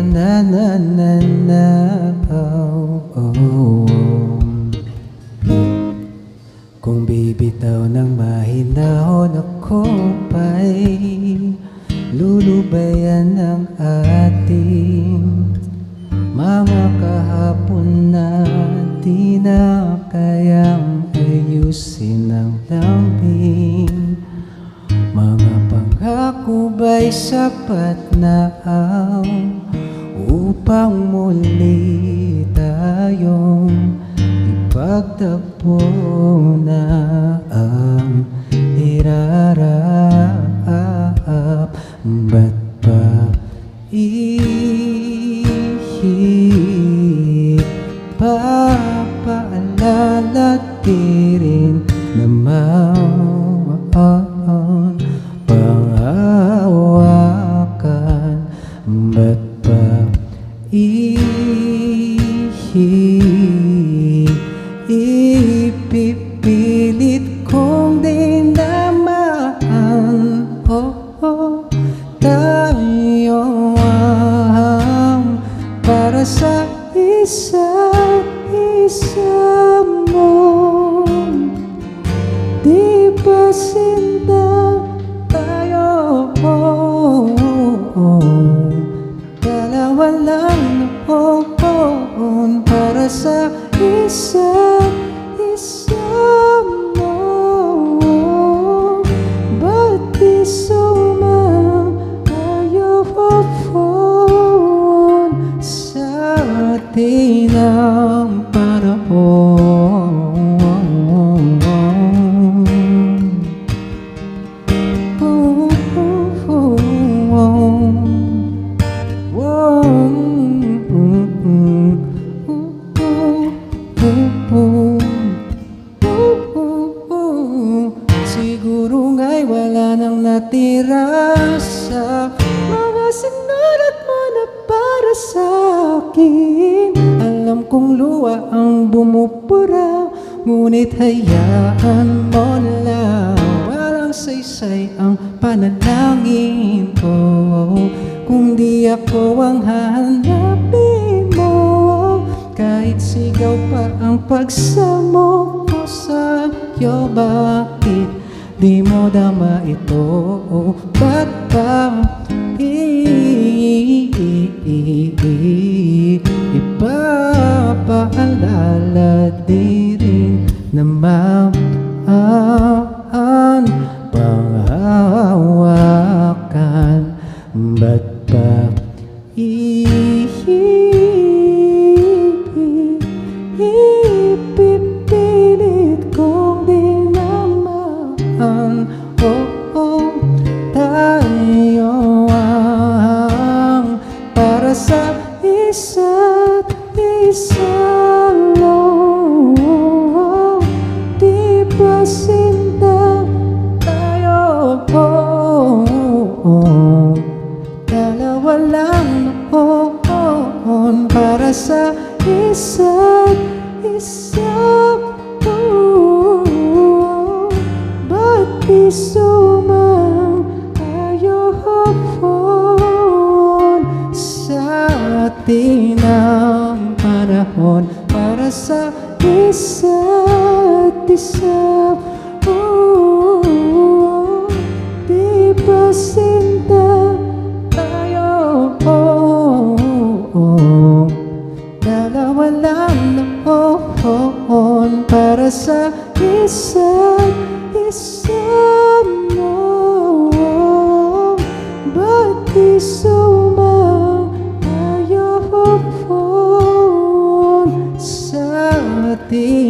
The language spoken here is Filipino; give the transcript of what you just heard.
na na na na oh, oh. Kung bibitaw ng mahinahon ako pa'y lulubayan ng ating mga kahapon na di na kayang ayusin ng lambing. Mga pangako ba'y sapat na upang muli tayong ipagtagpo na ang hirarap? Ba't pa ipapaalala di rin naman panghawakan? Ba't pa ipipilit kong dinamaan? Tayo ang para sa isa't isa mo. Di ba sinta tayo? Dalawa lang noon para sa isa't isa mo. Ba't di sa atin ang panahon? Siguro nga'y wala nang natira sa mga sinulat mo na para sa akin. Alam kong luha ang bumubura, ngunit hayaan mo lang. Walang saysay ang panalangin ko kung di ako ang hahanapin mo. Kahit sigaw pa ang pagsamo ko sa'yo, bakit di mo dama ito? Ba't ba ipapaalala di rin naman panghawakan? Ba't ba ipipilit kong dinamaan? Tayo ang para sa isa't isa mo. Di ba sinta tayo? Dalawa lang noon para sa isa't isa mo. Ba't di sumang sa atin ang panahon para sa isa't isa? Di ba sinta tayo? Dalawa lang noon para sa isa't isa mo. Ba't di sumang sa atin